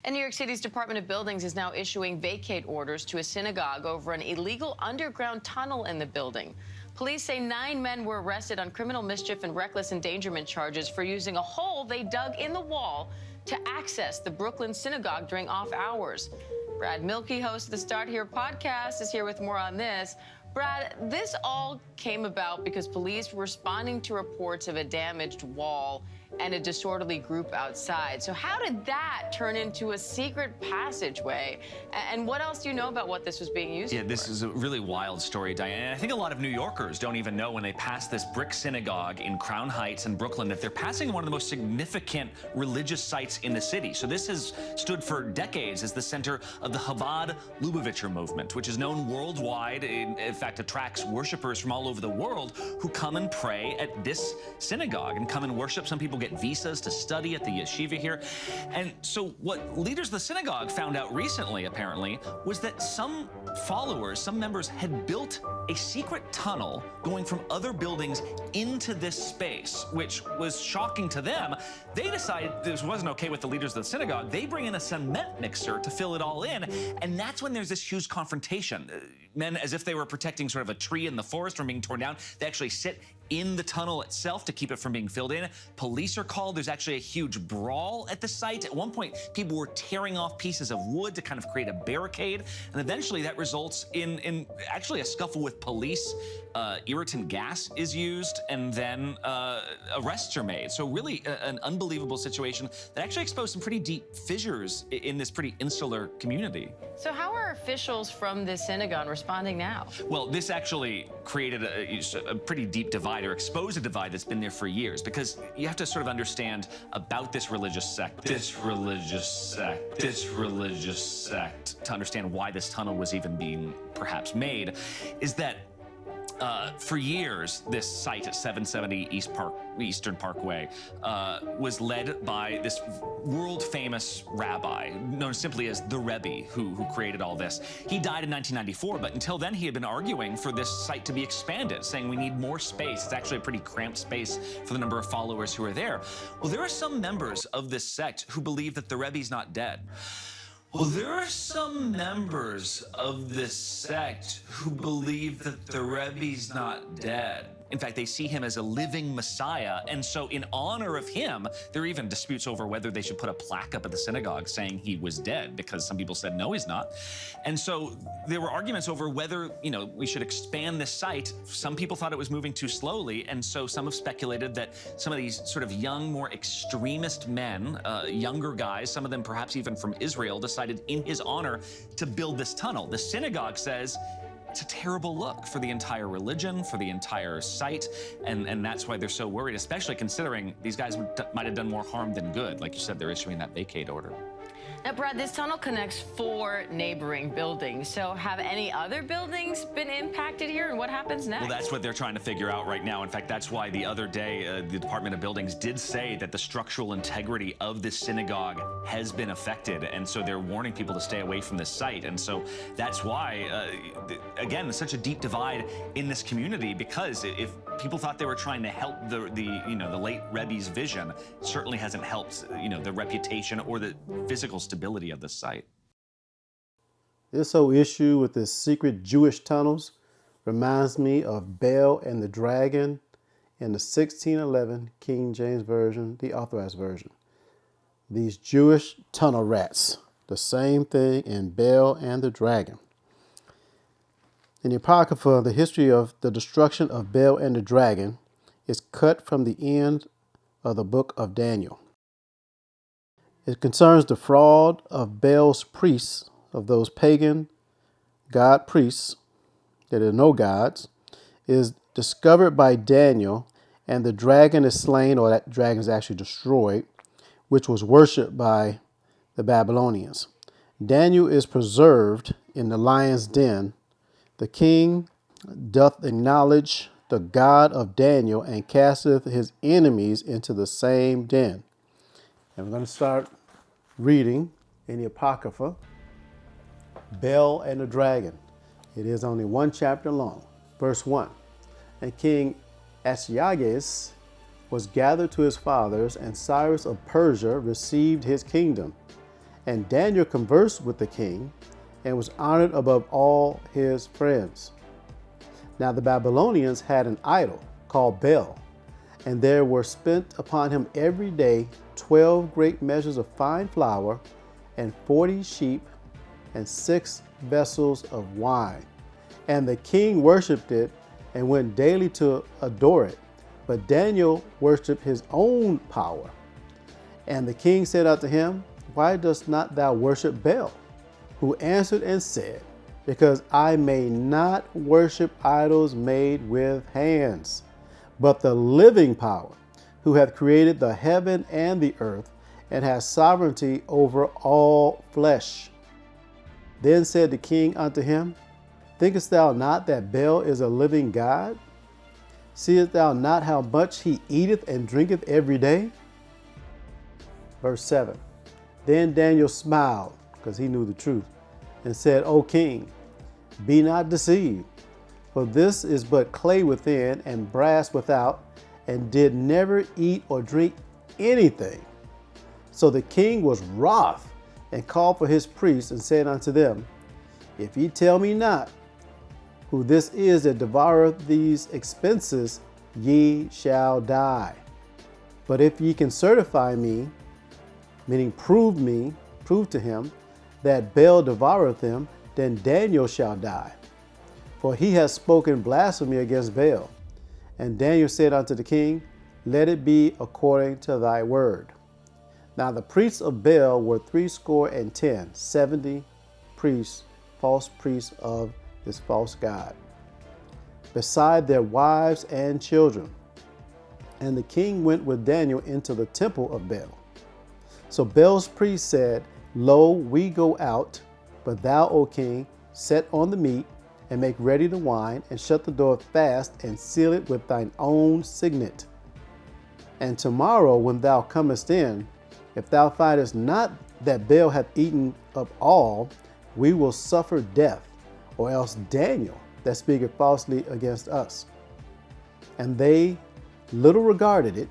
And New York City's Department of Buildings is now issuing vacate orders to a synagogue over an illegal underground tunnel in the building. Police say 9 men were arrested on criminal mischief and reckless endangerment charges for using a hole they dug in the wall to access the Brooklyn synagogue during off hours. Brad Milkey, host of the Start Here podcast, is here with more on this. Brad, this all came about because police were responding to reports of a damaged wall and a disorderly group outside. So how did that turn into a secret passageway? And what else do you know about what this was being used for? Yeah, this is a really wild story, Diane. And I think a lot of New Yorkers don't even know when they pass this brick synagogue in Crown Heights in Brooklyn that they're passing one of the most significant religious sites in the city. So this has stood for decades as the center of the Chabad Lubavitcher movement, which is known worldwide. In fact, attracts worshipers from all over the world who come and pray at this synagogue and come and worship. Some people get visas to study at the yeshiva here. And so what leaders of the synagogue found out recently, apparently, was that some followers, some members, had built a secret tunnel going from other buildings into this space, which was shocking to them. They decided this wasn't okay with the leaders of the synagogue. They bring in a cement mixer to fill it all in, and that's when there's this huge confrontation. Men, as if they were protecting sort of a tree in the forest from being torn down, they actually sit in the tunnel itself to keep it from being filled in. Police are called. There's actually a huge brawl at the site. At one point, people were tearing off pieces of wood to kind of create a barricade, and eventually that results in actually a scuffle with police. Irritant gas is used, and then arrests are made. So really an unbelievable situation that actually exposed some pretty deep fissures in this pretty insular community. So how are officials from this synagogue responding now? Well, this actually created a pretty deep divide, or exposed a divide that's been there for years, because you have to sort of understand about this religious sect, to understand why this tunnel was even being perhaps made, is that for years, this site at 770 Eastern Parkway was led by this world-famous rabbi, known simply as the Rebbe, who created all this. He died in 1994, but until then, he had been arguing for this site to be expanded, saying we need more space. It's actually a pretty cramped space for the number of followers who are there. Well, there are some members of this sect who believe that the Rebbe's not dead. Well, there are some members of this sect who believe that the Rebbe's not dead. In fact, they see him as a living Messiah, and so in honor of him, there are even disputes over whether they should put a plaque up at the synagogue saying he was dead, because some people said, no, he's not. And so there were arguments over whether, we should expand this site. Some people thought it was moving too slowly, and so some have speculated that some of these sort of young, more extremist men, younger guys, some of them perhaps even from Israel, decided in his honor to build this tunnel. The synagogue says it's a terrible look for the entire religion, for the entire site, and that's why they're so worried, especially considering these guys might have done more harm than good. Like you said, they're issuing that vacate order. Now, Brad, this tunnel connects 4 neighboring buildings. So have any other buildings been impacted here, and what happens next? Well, that's what they're trying to figure out right now. In fact, that's why the other day, the Department of Buildings did say that the structural integrity of this synagogue has been affected, and so they're warning people to stay away from this site. And so that's why, again, there's such a deep divide in this community, because if people thought they were trying to help the late Rebbe's vision, it certainly hasn't helped, the reputation or the physical stability of the site. This whole issue with the secret Jewish tunnels reminds me of Bel and the Dragon in the 1611 King James Version, the Authorized Version. These Jewish tunnel rats, the same thing in Bel and the Dragon. In the Apocrypha, the history of the destruction of Bel and the Dragon is cut from the end of the book of Daniel. It concerns the fraud of Bel's priests, of those pagan god priests, that are no gods, is discovered by Daniel, and the dragon is slain, or that dragon is actually destroyed, which was worshipped by the Babylonians. Daniel is preserved in the lion's den. The king doth acknowledge the God of Daniel, and casteth his enemies into the same den. And we're going to start reading in the Apocrypha, Bel and the Dragon. It is only 1 chapter long. Verse 1. And King Astyages was gathered to his fathers, and Cyrus of Persia received his kingdom. And Daniel conversed with the king and was honored above all his friends. Now the Babylonians had an idol called Baal, and there were spent upon him every day 12 great measures of fine flour, and 40 sheep, and 6 vessels of wine. And the king worshipped it, and went daily to adore it. But Daniel worshipped his own power. And the king said unto him, Why dost not thou worship Baal? Who answered and said, Because I may not worship idols made with hands, but the living power, who hath created the heaven and the earth, and has sovereignty over all flesh. Then said the king unto him, Thinkest thou not that Baal is a living God? Seest thou not how much he eateth and drinketh every day? Verse 7. Then Daniel smiled, because he knew the truth, and said, O king, be not deceived, for this is but clay within and brass without, and did never eat or drink anything. So the king was wroth, and called for his priests, and said unto them, If ye tell me not who this is that devoureth these expenses, ye shall die. But if ye can certify me, meaning prove to him, that Baal devoureth them, then Daniel shall die. For he has spoken blasphemy against Baal. And Daniel said unto the king, Let it be according to thy word. Now the priests of Baal were 70 priests, false priests of this false god, beside their wives and children. And the king went with Daniel into the temple of Baal. So Baal's priests said, Lo, we go out, but thou, O king, set on the meat, and make ready the wine, and shut the door fast, and seal it with thine own signet. And tomorrow, when thou comest in, if thou findest not that Baal hath eaten up all, we will suffer death, or else Daniel, that speaketh falsely against us. And they little regarded it,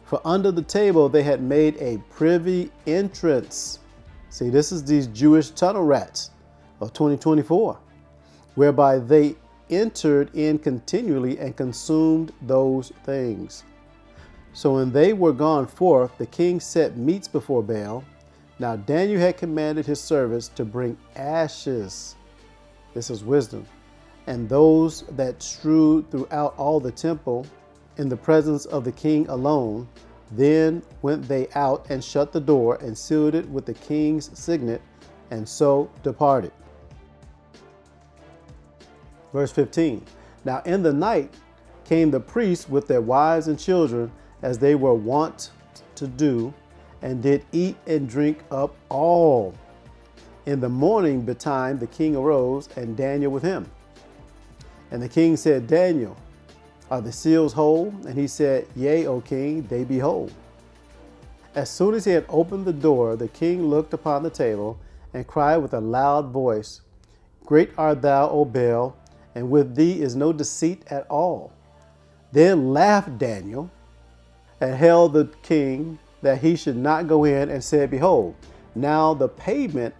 for under the table they had made a privy entrance. See, this is these Jewish tunnel rats of 2024, whereby they entered in continually and consumed those things. So when they were gone forth, the king set meats before Baal. Now Daniel had commanded his servants to bring ashes. This is wisdom. And those that strewed throughout all the temple in the presence of the king alone. Then went they out and shut the door and sealed it with the king's signet, and so departed. Verse 15. Now in the night came the priests with their wives and children, as they were wont to do, and did eat and drink up all. In the morning betime the king arose, and Daniel with him. And the king said, Daniel, are the seals whole? And he said, Yea, O king, they be whole. As soon as he had opened the door, the king looked upon the table and cried with a loud voice, Great art thou, O Baal, and with thee is no deceit at all. Then laughed Daniel and held the king that he should not go in, and said, Behold, now the pavement,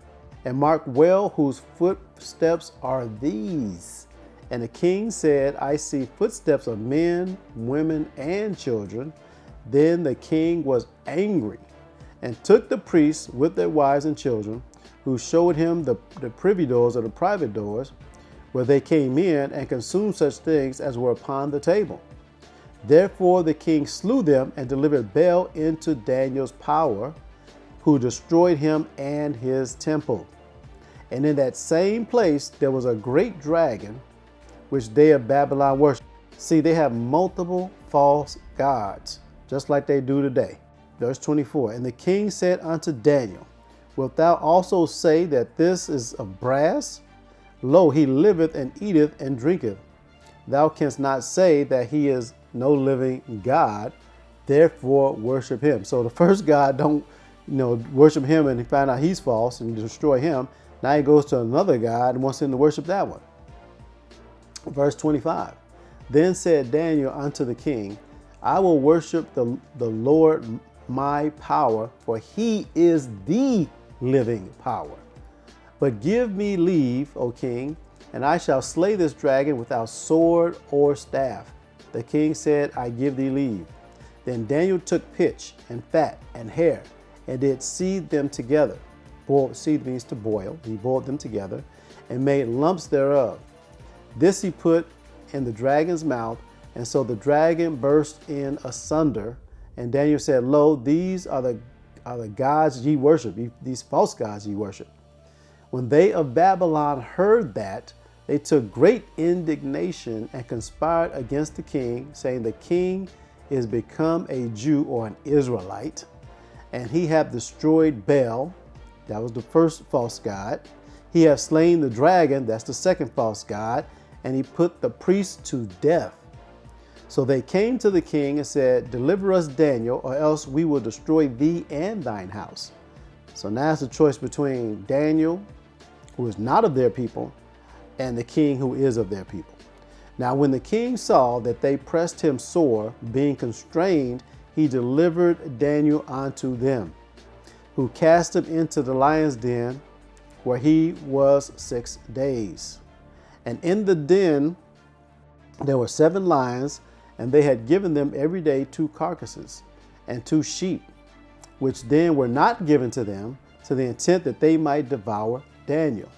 and mark well whose footsteps are these. And the king said, I see footsteps of men, women, and children. Then the king was angry, and took the priests with their wives and children, who showed him the privy doors or the private doors, where they came in, and consumed such things as were upon the table. Therefore the king slew them, and delivered Baal into Daniel's power, who destroyed him and his temple. And in that same place there was a great dragon, which they of Babylon worship. See, they have multiple false gods, just like they do today. Verse 24, and the king said unto Daniel, Wilt thou also say that this is of brass? Lo, he liveth and eateth and drinketh. Thou canst not say that he is no living God, therefore worship him. So the first God, don't worship him and find out he's false and destroy him. Now he goes to another God and wants him to worship that one. Verse 25, then said Daniel unto the king, I will worship the Lord my power, for he is the living power. But give me leave, O king, and I shall slay this dragon without sword or staff. The king said, I give thee leave. Then Daniel took pitch and fat and hair and did seethe them together. Seethe means to boil. He boiled them together and made lumps thereof. This he put in the dragon's mouth, and so the dragon burst in asunder. And Daniel said, Lo, these are the gods ye worship, these false gods ye worship. When they of Babylon heard that, they took great indignation and conspired against the king, saying, the king is become a Jew or an Israelite, and he hath destroyed Baal, that was the first false god. He hath slain the dragon, that's the second false god, and he put the priests to death. So they came to the king and said, deliver us Daniel, or else we will destroy thee and thine house. So now it's a choice between Daniel, who is not of their people, and the king who is of their people. Now when the king saw that they pressed him sore, being constrained, he delivered Daniel unto them, who cast him into the lion's den, where he was 6 days. And in the den there were 7 lions, and they had given them every day 2 carcasses and 2 sheep, which then were not given to them, to the intent that they might devour Daniel.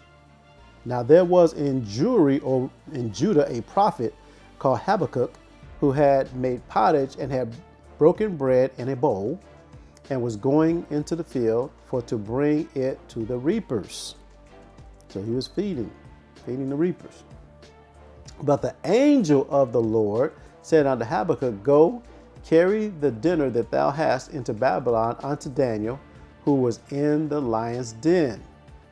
Now there was in Judah a prophet called Habakkuk, who had made pottage and had broken bread in a bowl, and was going into the field for to bring it to the reapers. So he was feeding the reapers. But the angel of the Lord said unto Habakkuk, go, carry the dinner that thou hast into Babylon unto Daniel, who was in the lion's den.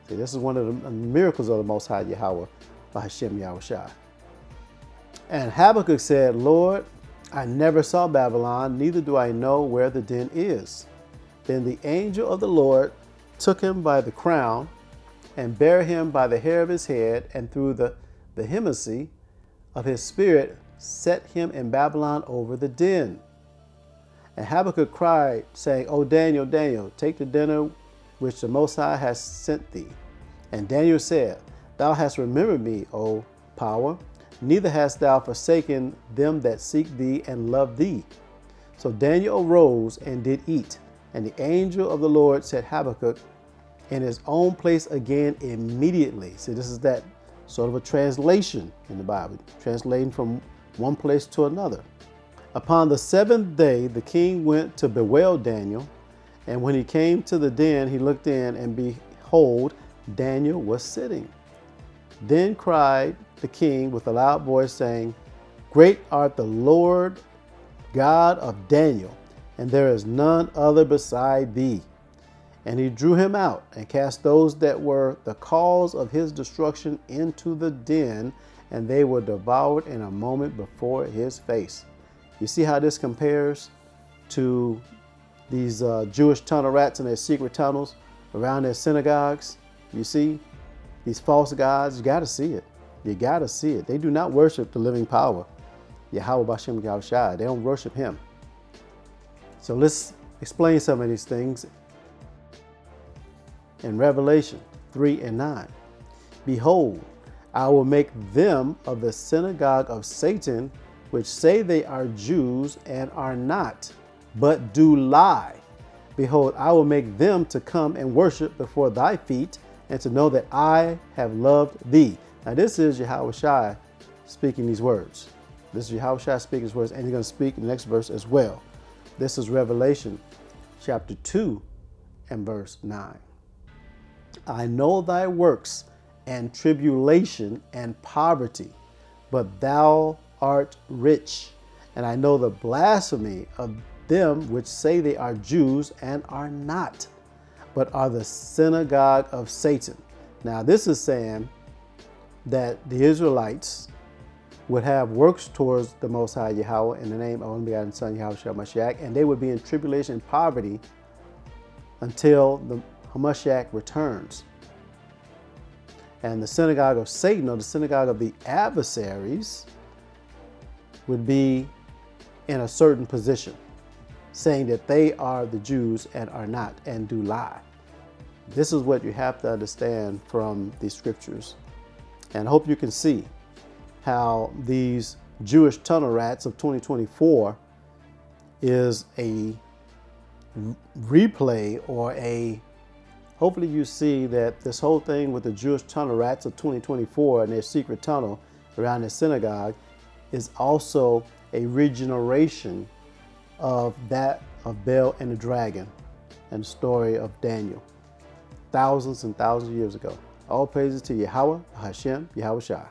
See, this is one of the miracles of the Most High Yahweh, by Hashem Yahushua. And Habakkuk said, Lord, I never saw Babylon, neither do I know where the den is. Then the angel of the Lord took him by the crown, and bare him by the hair of his head, and through the vehemency of his spirit set him in Babylon over the den. And Habakkuk cried, saying, O Daniel, Daniel, take the dinner which the Most High has sent thee. And Daniel said, Thou hast remembered me, O power, neither hast thou forsaken them that seek thee and love thee. So Daniel arose and did eat, and the angel of the Lord set Habakkuk in his own place again immediately. See, this is that sort of a translation in the Bible, translating from one place to another. Upon the 7th day, the king went to bewail Daniel, and when he came to the den, he looked in, and behold, Daniel was sitting. Then cried the king with a loud voice, saying, Great art the Lord God of Daniel, and there is none other beside thee. And he drew him out and cast those that were the cause of his destruction into the den, and they were devoured in a moment before his face. You see how this compares to these Jewish tunnel rats in their secret tunnels around their synagogues? You see these false gods? You got to see it. You got to see it. They do not worship the living power, Yahweh Bashem Yahushua. They don't worship him. So let's explain some of these things. In Revelation 3 and 9, behold, I will make them of the synagogue of Satan, which say they are Jews and are not, but do lie. Behold, I will make them to come and worship before thy feet, and to know that I have loved thee. Now this is Yahushua speaking these words. This is Yahushua speaking these words, and he's going to speak in the next verse as well. This is Revelation chapter 2 and verse 9. I know thy works and tribulation and poverty, but thou art rich. And I know the blasphemy of them which say they are Jews and are not, but are the synagogue of Satan. Now this is saying that the Israelites would have works towards the Most High Yahweh in the name of only begotten Son Yahushua Mashiach, and they would be in tribulation and poverty until the Hamashiach returns. And the synagogue of Satan, or the synagogue of the adversaries, would be in a certain position, saying that they are the Jews and are not, and do lie. This is what you have to understand from the scriptures. And I hope you can see how these Jewish tunnel rats of 2024 is a replay, or hopefully you see that this whole thing with the Jewish tunnel rats of 2024 and their secret tunnel around the synagogue is also a regeneration of that of Baal and the dragon and the story of Daniel thousands and thousands of years ago. All praises to Yahweh, Hashem, Yahweh Shai.